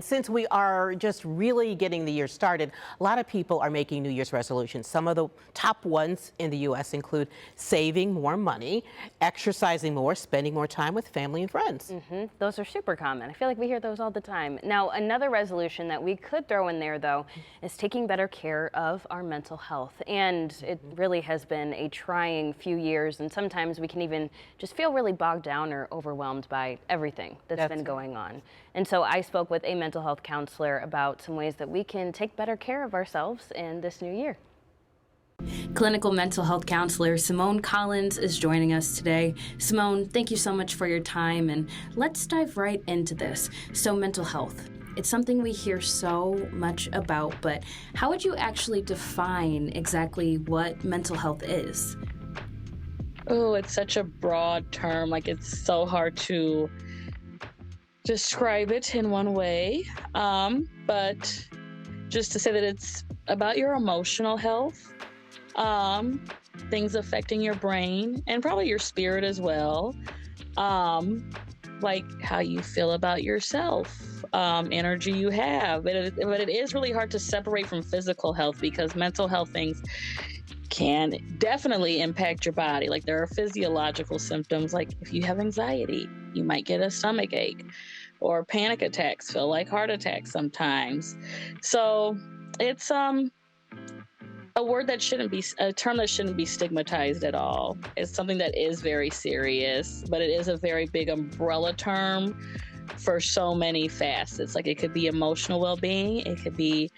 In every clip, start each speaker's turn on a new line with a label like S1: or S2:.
S1: Since we are just really getting the year started, a lot of people are making New Year's resolutions. Some of the top ones in the U.S. include saving more money, exercising more, spending more time with family and friends.
S2: Those are super common. I feel like we hear those all the time. Now, another resolution that we could throw in there, though, is taking better care of our mental health. And it really has been a trying few years, and sometimes we can even just feel really bogged down or overwhelmed by everything that's been going on. And so I spoke with a mental health counselor about some ways that we can take better care of ourselves in this new year. Clinical mental health counselor Simone Collins is joining us today. Simone, thank you so much for your time, and let's dive right into this. So mental health, it's something we hear so much about, but how would you actually define exactly what mental health is?
S3: Oh, it's such a broad term. Like, it's so hard to describe it in one way. But just to say that it's about your emotional health, things affecting your brain and probably your spirit as well. Like how you feel about yourself, energy you have. But it is really hard to separate from physical health, because mental health things can definitely impact your body. Like, there are physiological symptoms, like if you have anxiety, you might get a stomach ache, or panic attacks feel like heart attacks sometimes. So it's a term that shouldn't be stigmatized at all. It's something that is very serious, but it is a very big umbrella term for so many facets. Like, it could be emotional well-being, it could be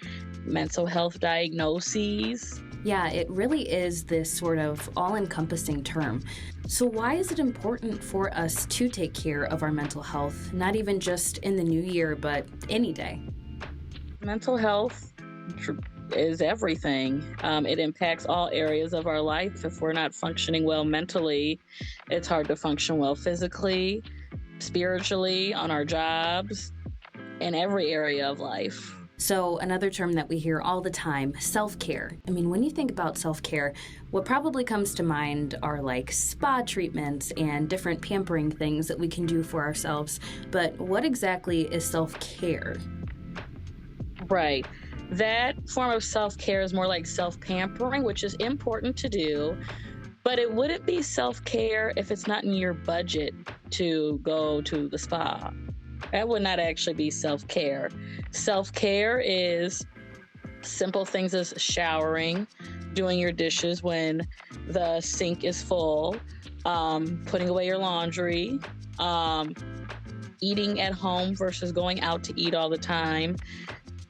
S3: mental health diagnoses.
S2: Yeah, it really is this sort of all-encompassing term. So why is it important for us to take care of our mental health, not even just in the new year, but any day?
S3: Mental health is everything. It impacts all areas of our life. If we're not functioning well mentally, it's hard to function well physically, spiritually, on our jobs, in every area of life.
S2: So another term that we hear all the time, self-care. I mean, when you think about self-care, what probably comes to mind are like spa treatments and different pampering things that we can do for ourselves. But what exactly is self-care?
S3: Right. That form of self-care is more like self-pampering, which is important to do, but it wouldn't be self-care if it's not in your budget to go to the spa. That would not actually be self-care. Self-care is simple things as showering, doing your dishes when the sink is full, putting away your laundry, eating at home versus going out to eat all the time.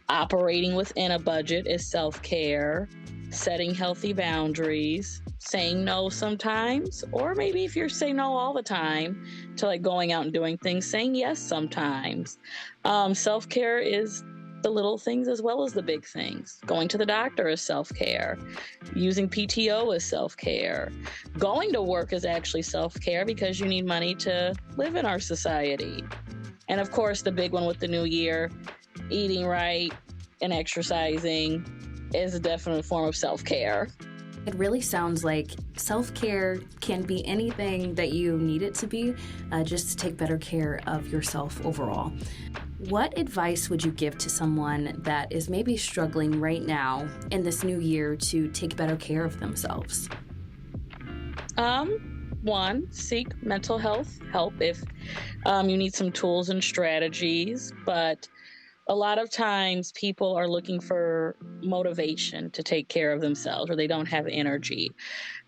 S3: Operating within a budget is self-care. Setting healthy boundaries, saying no sometimes, or maybe if you're saying no all the time to like going out and doing things, saying yes sometimes. Self-care is the little things as well as the big things. Going to the doctor is self-care. Using PTO is self-care. Going to work is actually self-care because you need money to live in our society. And of course, the big one with the new year, eating right and exercising is a definite form of self-care.
S2: It really sounds like self-care can be anything that you need it to be, just to take better care of yourself overall. What advice would you give to someone that is maybe struggling right now in this new year to take better care of themselves?
S3: One, seek mental health help if you need some tools and strategies, but a lot of times people are looking for motivation to take care of themselves, or they don't have energy.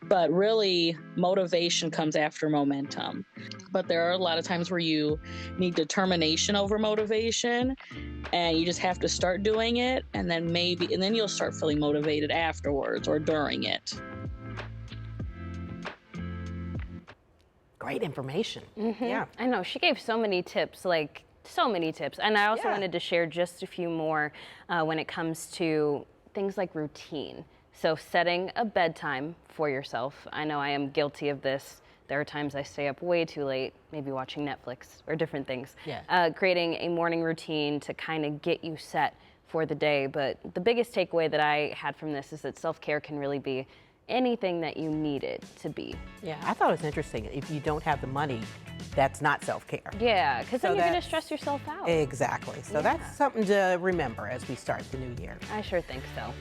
S3: But really, motivation comes after momentum. But there are a lot of times where you need determination over motivation, and you just have to start doing it, and then you'll start feeling motivated afterwards or during it.
S1: Great information.
S2: Yeah, I know. She gave so many tips, and I also wanted to share just a few more when it comes to things like routine. So setting a bedtime for yourself. I know I am guilty of this. There are times I stay up way too late, maybe watching Netflix or different things. Creating a morning routine to kind of get you set for the day. But the biggest takeaway that I had from this is that self-care can really be anything that you need it to be.
S1: Yeah, I thought it was interesting. If you don't have the money, that's not self-care.
S2: Yeah, because then
S1: So
S2: you're going to
S1: that's-
S2: stress yourself out.
S1: Exactly. So
S2: Yeah.
S1: that's something to remember as we start the new year.
S2: I sure think so.